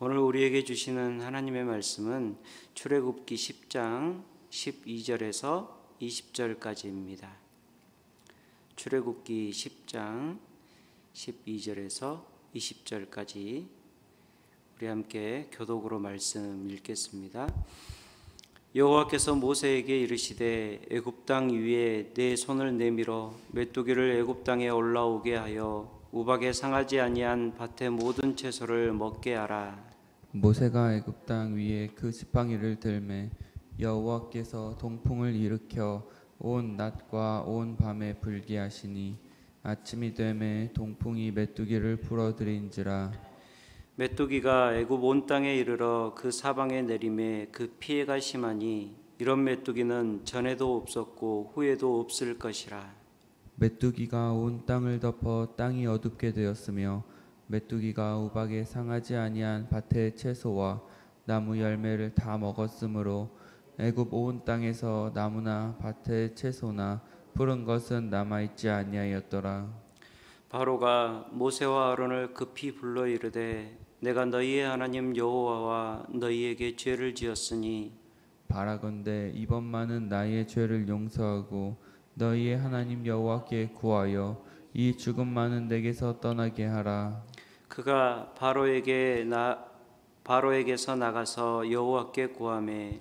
오늘 우리에게 주시는 하나님의 말씀은 출애굽기 10장 12절에서 20절까지입니다. 출애굽기 10장 12절에서 20절까지 우리 함께 교독으로 말씀 읽겠습니다. 여호와께서 모세에게 이르시되 애굽 땅 위에 내 손을 내밀어 메뚜기를 애굽 땅에 올라오게 하여 우박에 상하지 아니한 밭의 모든 채소를 먹게 하라. 모세가 애굽 땅 위에 그 지팡이를 들매 여호와께서 동풍을 일으켜 온 낮과 온 밤에 불게 하시니 아침이 되매 동풍이 메뚜기를 풀어들인지라. 메뚜기가 애굽 온 땅에 이르러 그 사방에 내림에 그 피해가 심하니 이런 메뚜기는 전에도 없었고 후에도 없을 것이라. 메뚜기가 온 땅을 덮어 땅이 어둡게 되었으며 메뚜기가 우박에 상하지 아니한 밭의 채소와 나무 열매를 다 먹었으므로 애굽 온 땅에서 나무나 밭의 채소나 푸른 것은 남아있지 아니하였더라. 바로가 모세와 아론을 급히 불러 이르되 내가 너희의 하나님 여호와와 너희에게 죄를 지었으니 바라건대 이번만은 나의 죄를 용서하고 너희의 하나님 여호와께 구하여 이 죽음만은 내게서 떠나게 하라. 그가 바로에게서 나가서 여호와께 구하매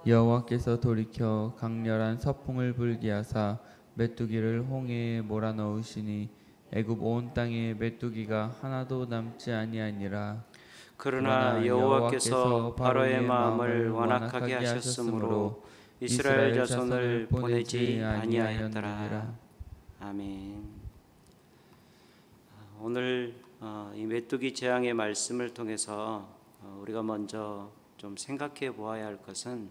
여호와께서 돌이켜 강렬한 서풍을 불게 하사 메뚜기를 홍해에 몰아넣으시니 애굽 온 땅에 메뚜기가 하나도 남지 아니하니라. 그러나 여호와께서 바로의 마음을 완악하게 하셨으므로 이스라엘 자손을 보내지 아니하였더라. 아멘. 오늘 이 메뚜기 재앙의 말씀을 통해서 우리가 먼저 좀 생각해 보아야 할 것은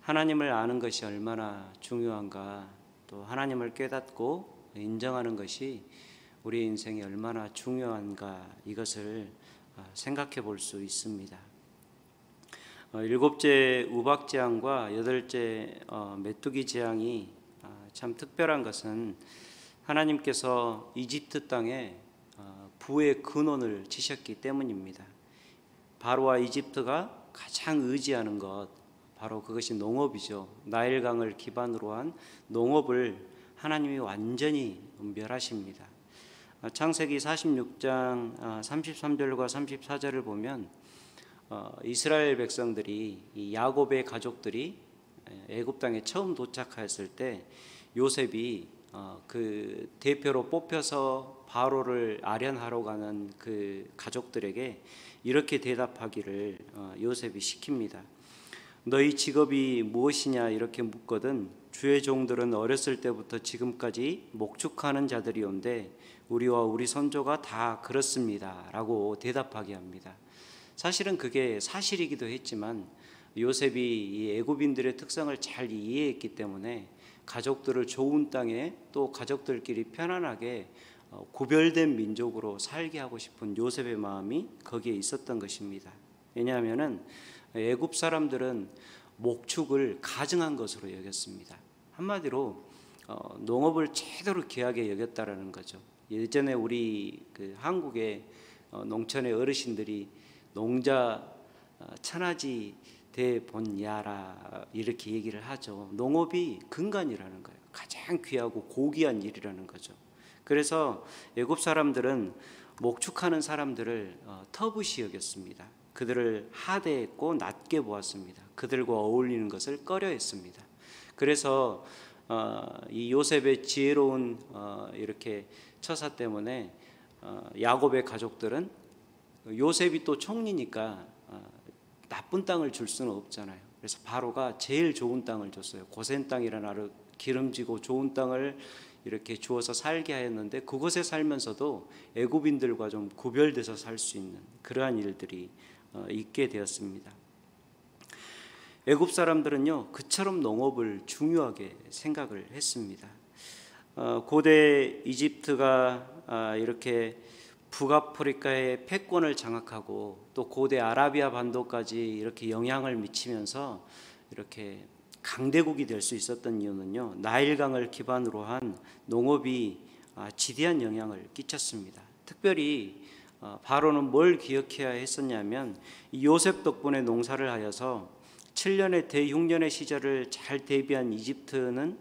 하나님을 아는 것이 얼마나 중요한가, 또 하나님을 깨닫고 인정하는 것이 우리 인생에 얼마나 중요한가, 이것을 생각해 볼 수 있습니다. 일곱째 우박 재앙과 여덟째 메뚜기 재앙이 참 특별한 것은 하나님께서 이집트 땅에 부의 근원을 치셨기 때문입니다. 바로와 이집트가 가장 의지하는 것, 바로 그것이 농업이죠. 나일강을 기반으로 한 농업을 하나님이 완전히 멸하십니다. 창세기 46장 33절과 34절을 보면 이스라엘 백성들이, 이 야곱의 가족들이 애굽 땅에 처음 도착했을 때 요셉이 그 대표로 뽑혀서 바로를 아련하러 가는 그 가족들에게 이렇게 대답하기를 요셉이 시킵니다. 너희 직업이 무엇이냐 이렇게 묻거든 주의 종들은 어렸을 때부터 지금까지 목축하는 자들이온데 우리와 우리 선조가 다 그렇습니다 라고 대답하게 합니다. 사실은 그게 사실이기도 했지만 요셉이 이 애굽인들의 특성을 잘 이해했기 때문에 가족들을 좋은 땅에 또 가족들끼리 편안하게 구별된 민족으로 살게 하고 싶은 요셉의 마음이 거기에 있었던 것입니다. 왜냐하면은 애굽 사람들은 목축을 가증한 것으로 여겼습니다. 한마디로 농업을 제대로 귀하게 여겼다라는 거죠. 예전에 우리 그 한국의 농촌의 어르신들이 농자 천하지 대본야라 이렇게 얘기를 하죠. 농업이 근간이라는 거예요. 가장 귀하고 고귀한 일이라는 거죠. 그래서 애굽 사람들은 목축하는 사람들을 터부시 여겼습니다. 그들을 하대했고 낮게 보았습니다. 그들과 어울리는 것을 꺼려했습니다. 그래서 이 요셉의 지혜로운 이렇게 처사 때문에 야곱의 가족들은 요셉이 또 총리니까 나쁜 땅을 줄 수는 없잖아요. 그래서 바로가 제일 좋은 땅을 줬어요. 고센 땅이라는 아주 기름지고 좋은 땅을 이렇게 주어서 살게 하였는데 그곳에 살면서도 애굽인들과 좀 구별돼서 살 수 있는 그러한 일들이 있게 되었습니다. 애굽 사람들은요 그처럼 농업을 중요하게 생각을 했습니다. 고대 이집트가 이렇게 북아프리카의 패권을 장악하고 또 고대 아라비아 반도까지 이렇게 영향을 미치면서 이렇게 강대국이 될 수 있었던 이유는요 나일강을 기반으로 한 농업이 지대한 영향을 끼쳤습니다. 특별히 바로는 뭘 기억해야 했었냐면 이 요셉 덕분에 농사를 하여서 7년의 대흉년의 시절을 잘 대비한 이집트는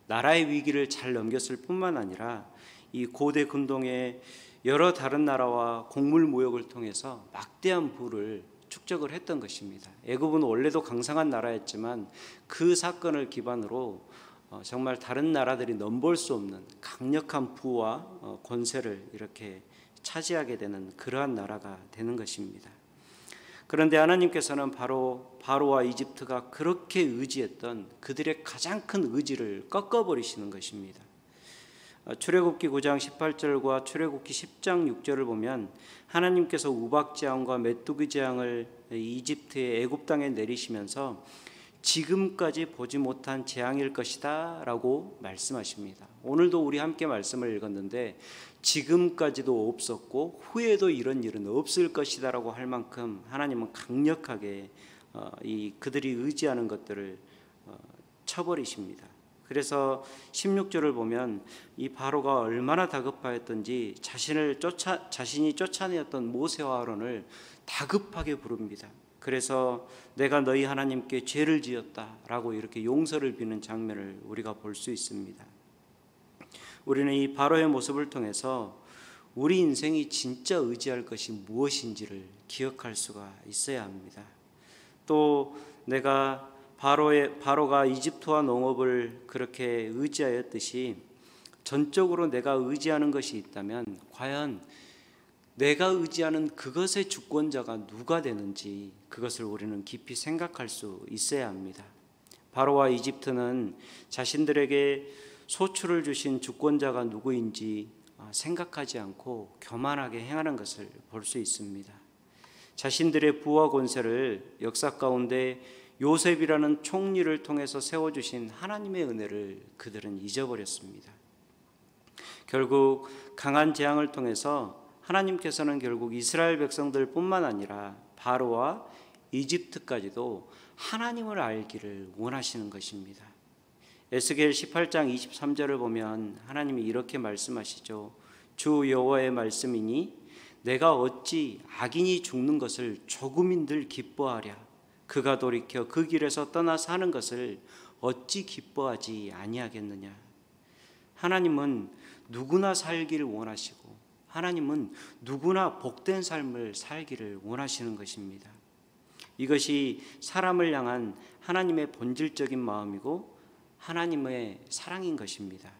나라의 위기를 잘 넘겼을 뿐만 아니라 이 고대 근동의 여러 다른 나라와 곡물 무역을 통해서 막대한 부를 축적을 했던 것입니다. 애굽은 원래도 강성한 나라였지만 그 사건을 기반으로 정말 다른 나라들이 넘볼 수 없는 강력한 부와 권세를 이렇게 차지하게 되는 그러한 나라가 되는 것입니다. 그런데 하나님께서는 바로와 이집트가 그렇게 의지했던 그들의 가장 큰 의지를 꺾어버리시는 것입니다. 출애굽기 9장 18절과 출애굽기 10장 6절을 보면 하나님께서 우박재앙과 메뚜기 재앙을 이집트의 애굽 땅에 내리시면서 지금까지 보지 못한 재앙일 것이다 라고 말씀하십니다. 오늘도 우리 함께 말씀을 읽었는데 지금까지도 없었고 후에도 이런 일은 없을 것이다 라고 할 만큼 하나님은 강력하게 그들이 의지하는 것들을 쳐버리십니다. 그래서 16절을 보면 이 바로가 얼마나 다급하였던지 자신이 쫓아내었던 모세와 아론을 다급하게 부릅니다. 그래서 내가 너희 하나님께 죄를 지었다라고 이렇게 용서를 비는 장면을 우리가 볼 수 있습니다. 우리는 이 바로의 모습을 통해서 우리 인생이 진짜 의지할 것이 무엇인지를 기억할 수가 있어야 합니다. 또 내가 바로가 이집트와 농업을 그렇게 의지하였듯이 전적으로 내가 의지하는 것이 있다면 과연 내가 의지하는 그것의 주권자가 누가 되는지 그것을 우리는 깊이 생각할 수 있어야 합니다. 바로와 이집트는 자신들에게 소출을 주신 주권자가 누구인지 생각하지 않고 교만하게 행하는 것을 볼 수 있습니다. 자신들의 부와 권세를 역사 가운데 요셉이라는 총리를 통해서 세워주신 하나님의 은혜를 그들은 잊어버렸습니다. 결국 강한 재앙을 통해서 하나님께서는 결국 이스라엘 백성들 뿐만 아니라 바로와 이집트까지도 하나님을 알기를 원하시는 것입니다. 에스겔 18장 23절을 보면 하나님이 이렇게 말씀하시죠. 주 여호와의 말씀이니 내가 어찌 악인이 죽는 것을 조금인들 기뻐하랴. 그가 돌이켜 그 길에서 떠나 사는 것을 어찌 기뻐하지 아니하겠느냐. 하나님은 누구나 살기를 원하시고 하나님은 누구나 복된 삶을 살기를 원하시는 것입니다. 이것이 사람을 향한 하나님의 본질적인 마음이고 하나님의 사랑인 것입니다.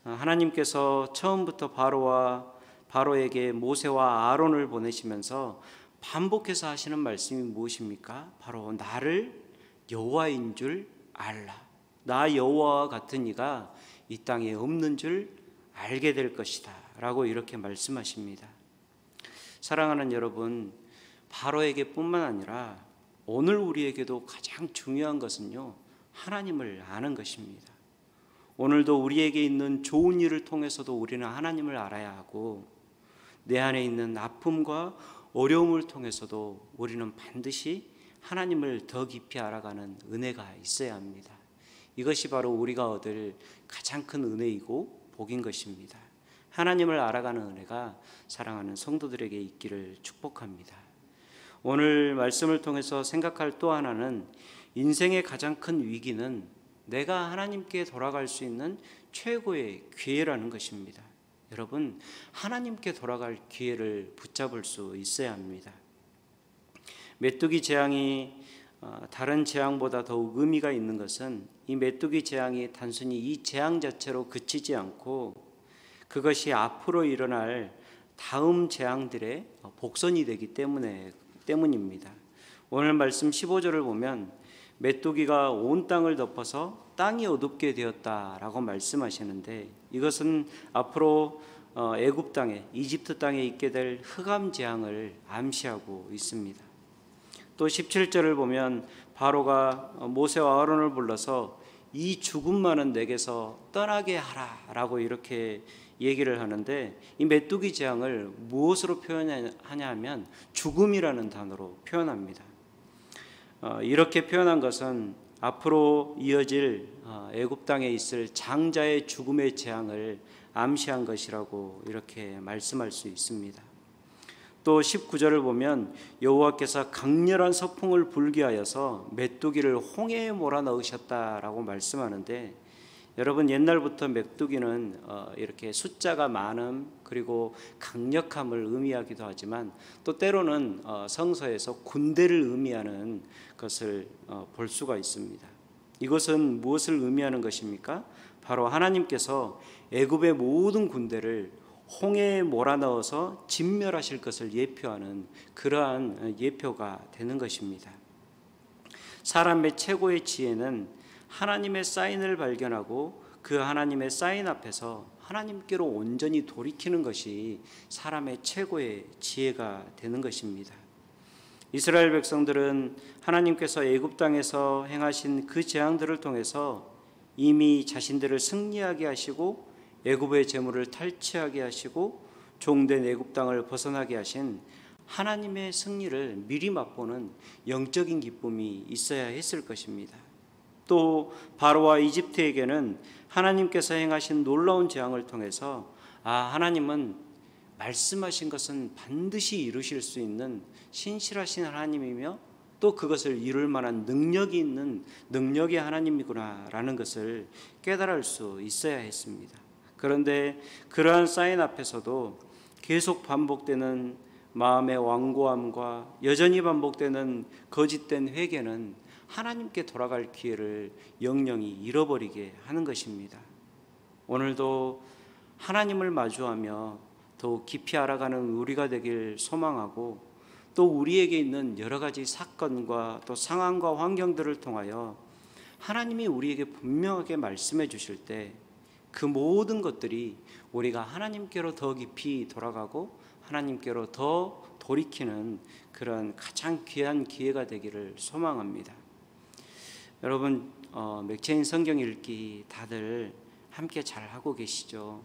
하나님께서 처음부터 바로에게 모세와 아론을 보내시면서 반복해서 하시는 말씀이 무엇입니까? 바로 나를 여호와인 줄 알라. 나 여호와와 같은 이가 이 땅에 없는 줄 알게 될 것이다 라고 이렇게 말씀하십니다. 사랑하는 여러분, 바로에게 뿐만 아니라 오늘 우리에게도 가장 중요한 것은요, 하나님을 아는 것입니다. 오늘도 우리에게 있는 좋은 일을 통해서도 우리는 하나님을 알아야 하고 내 안에 있는 아픔과 어려움을 통해서도 우리는 반드시 하나님을 더 깊이 알아가는 은혜가 있어야 합니다. 이것이 바로 우리가 얻을 가장 큰 은혜이고 복인 것입니다. 하나님을 알아가는 은혜가 사랑하는 성도들에게 있기를 축복합니다. 오늘 말씀을 통해서 생각할 또 하나는 인생의 가장 큰 위기는 내가 하나님께 돌아갈 수 있는 최고의 기회라는 것입니다. 여러분, 하나님께 돌아갈 기회를 붙잡을 수 있어야 합니다. 메뚜기 재앙이 다른 재앙보다 더욱 의미가 있는 것은 이 메뚜기 재앙이 단순히 이 재앙 자체로 그치지 않고 그것이 앞으로 일어날 다음 재앙들의 복선이 되기 때문입니다. 오늘 말씀 15절을 보면 메뚜기가 온 땅을 덮어서 땅이 어둡게 되었다라고 말씀하시는데 이것은 앞으로 애굽 땅에 이집트 땅에 있게 될 흑암 재앙을 암시하고 있습니다. 또 17절을 보면 바로가 모세와 아론을 불러서 이 죽음만은 내게서 떠나게 하라라고 이렇게 얘기를 하는데 이 메뚜기 재앙을 무엇으로 표현하냐 하면 죽음이라는 단어로 표현합니다. 이렇게 표현한 것은 앞으로 이어질 애굽 땅에 있을 장자의 죽음의 재앙을 암시한 것이라고 이렇게 말씀할 수 있습니다. 또 19절을 보면 여호와께서 강렬한 서풍을 불게 하여서 메뚜기를 홍해에 몰아넣으셨다라고 말씀하는데, 여러분 옛날부터 메뚜기는 이렇게 숫자가 많음 그리고 강력함을 의미하기도 하지만 또 때로는 성서에서 군대를 의미하는 것을 볼 수가 있습니다. 이것은 무엇을 의미하는 것입니까? 바로 하나님께서 애굽의 모든 군대를 홍해에 몰아넣어서 진멸하실 것을 예표하는 그러한 예표가 되는 것입니다. 사람의 최고의 지혜는 하나님의 사인을 발견하고 그 하나님의 사인 앞에서 하나님께로 온전히 돌이키는 것이 사람의 최고의 지혜가 되는 것입니다. 이스라엘 백성들은 하나님께서 애굽 땅에서 행하신 그 재앙들을 통해서 이미 자신들을 승리하게 하시고 애굽의 재물을 탈취하게 하시고 종된 애굽 땅을 벗어나게 하신 하나님의 승리를 미리 맛보는 영적인 기쁨이 있어야 했을 것입니다. 또 바로와 이집트에게는 하나님께서 행하신 놀라운 재앙을 통해서 하나님은 말씀하신 것은 반드시 이루실 수 있는 신실하신 하나님이며 또 그것을 이룰 만한 능력이 있는 능력의 하나님이구나라는 것을 깨달을 수 있어야 했습니다. 그런데 그러한 사인 앞에서도 계속 반복되는 마음의 완고함과 여전히 반복되는 거짓된 회개는 하나님께 돌아갈 기회를 영영이 잃어버리게 하는 것입니다. 오늘도 하나님을 마주하며 더욱 깊이 알아가는 우리가 되길 소망하고, 또 우리에게 있는 여러 가지 사건과 또 상황과 환경들을 통하여 하나님이 우리에게 분명하게 말씀해 주실 때 그 모든 것들이 우리가 하나님께로 더 깊이 돌아가고 하나님께로 더 돌이키는 그런 가장 귀한 기회가 되기를 소망합니다. 여러분 맥체인 성경 읽기 다들 함께 잘 하고 계시죠?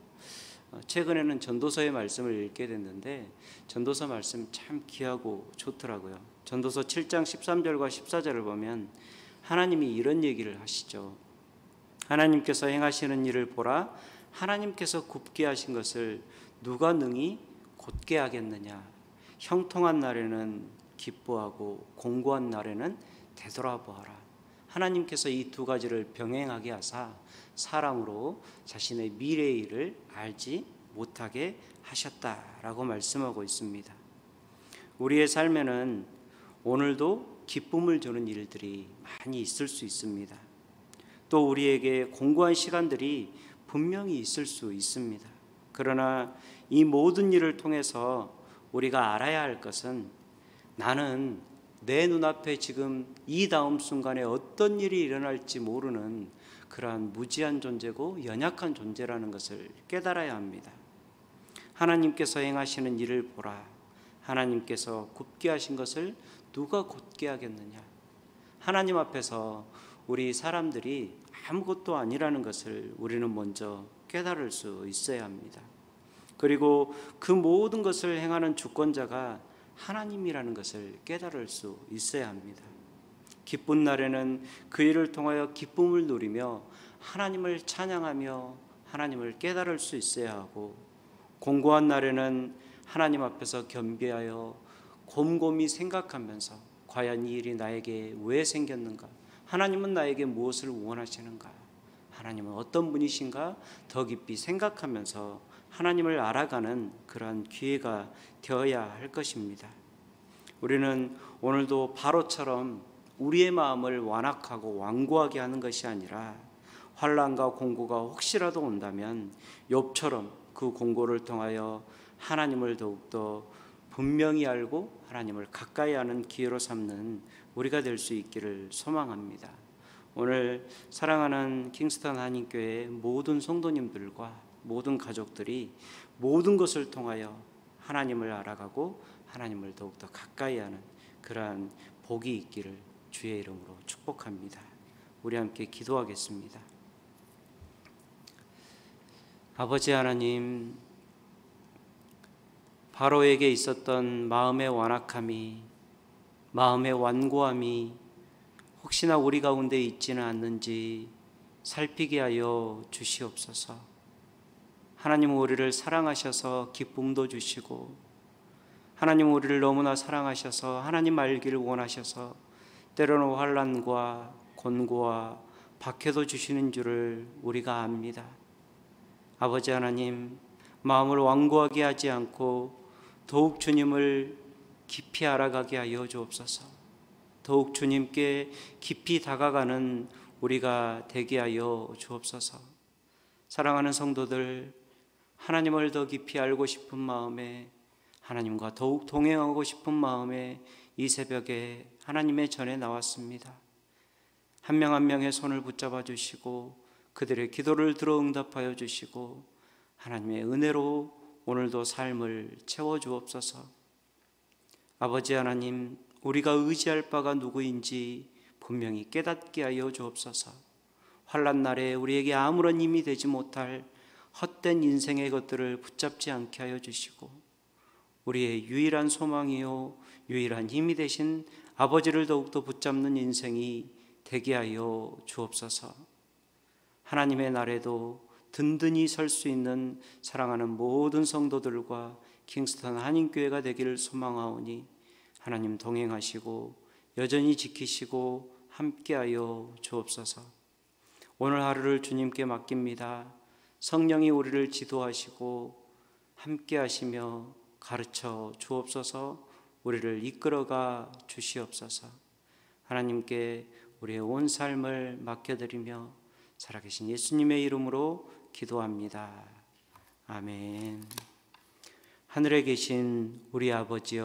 최근에는 전도서의 말씀을 읽게 됐는데 전도서 말씀 참 귀하고 좋더라고요. 전도서 7장 13절과 14절을 보면 하나님이 이런 얘기를 하시죠. 하나님께서 행하시는 일을 보라. 하나님께서 굽게 하신 것을 누가 능히 곧게 하겠느냐. 형통한 날에는 기뻐하고 공고한 날에는 되돌아보아라. 하나님께서 이 두 가지를 병행하게 하사 사람으로 자신의 미래의 일을 알지 못하게 하셨다라고 말씀하고 있습니다. 우리의 삶에는 오늘도 기쁨을 주는 일들이 많이 있을 수 있습니다. 또 우리에게 공고한 시간들이 분명히 있을 수 있습니다. 그러나 이 모든 일을 통해서 우리가 알아야 할 것은 나는 내 눈앞에 지금 이 다음 순간에 어떤 일이 일어날지 모르는 그러한 무지한 존재고 연약한 존재라는 것을 깨달아야 합니다. 하나님께서 행하시는 일을 보라. 하나님께서 굽게 하신 것을 누가 곧게 하겠느냐. 하나님 앞에서 우리 사람들이 아무것도 아니라는 것을 우리는 먼저 깨달을 수 있어야 합니다. 그리고 그 모든 것을 행하는 주권자가 하나님이라는 것을 깨달을 수 있어야 합니다. 기쁜 날에는 그 일을 통하여 기쁨을 누리며 하나님을 찬양하며 하나님을 깨달을 수 있어야 하고, 공고한 날에는 하나님 앞에서 겸비하여 곰곰이 생각하면서 과연 이 일이 나에게 왜 생겼는가? 하나님은 나에게 무엇을 원하시는가? 하나님은 어떤 분이신가? 더 깊이 생각하면서 하나님을 알아가는 그러한 기회가 되어야 할 것입니다. 우리는 오늘도 바로처럼 우리의 마음을 완악하고 완고하게 하는 것이 아니라 환난과 공고가 혹시라도 온다면 욥처럼 그 공고를 통하여 하나님을 더욱더 분명히 알고 하나님을 가까이 하는 기회로 삼는 우리가 될 수 있기를 소망합니다. 오늘 사랑하는 킹스턴 한인교회 모든 성도님들과 모든 가족들이 모든 것을 통하여 하나님을 알아가고 하나님을 더욱더 가까이 하는 그러한 복이 있기를 주의 이름으로 축복합니다. 우리 함께 기도하겠습니다. 아버지 하나님, 바로에게 있었던 마음의 완악함이, 마음의 완고함이 혹시나 우리 가운데 있지는 않는지 살피게 하여 주시옵소서. 하나님은 우리를 사랑하셔서 기쁨도 주시고 하나님 우리를 너무나 사랑하셔서 하나님 알기를 원하셔서 때로는 환난과 곤고와 박해도 주시는 줄을 우리가 압니다. 아버지 하나님, 마음을 완고하게 하지 않고 더욱 주님을 깊이 알아가게 하여 주옵소서. 더욱 주님께 깊이 다가가는 우리가 되게 하여 주옵소서. 사랑하는 성도들, 하나님을 더 깊이 알고 싶은 마음에, 하나님과 더욱 동행하고 싶은 마음에 이 새벽에 하나님의 전에 나왔습니다. 한 명 한 명의 손을 붙잡아 주시고 그들의 기도를 들어 응답하여 주시고 하나님의 은혜로 오늘도 삶을 채워 주옵소서. 아버지 하나님, 우리가 의지할 바가 누구인지 분명히 깨닫게 하여 주옵소서. 환난 날에 우리에게 아무런 힘이 되지 못할 헛된 인생의 것들을 붙잡지 않게 하여 주시고 우리의 유일한 소망이요 유일한 힘이 되신 아버지를 더욱더 붙잡는 인생이 되게 하여 주옵소서. 하나님의 날에도 든든히 설 수 있는 사랑하는 모든 성도들과 킹스턴 한인교회가 되기를 소망하오니 하나님 동행하시고 여전히 지키시고 함께하여 주옵소서. 오늘 하루를 주님께 맡깁니다. 성령이 우리를 지도하시고 함께하시며 가르쳐 주옵소서. 우리를 이끌어가 주시옵소서. 하나님께 우리의 온 삶을 맡겨드리며 살아계신 예수님의 이름으로 기도합니다. 아멘. 하늘에 계신 우리 아버지여,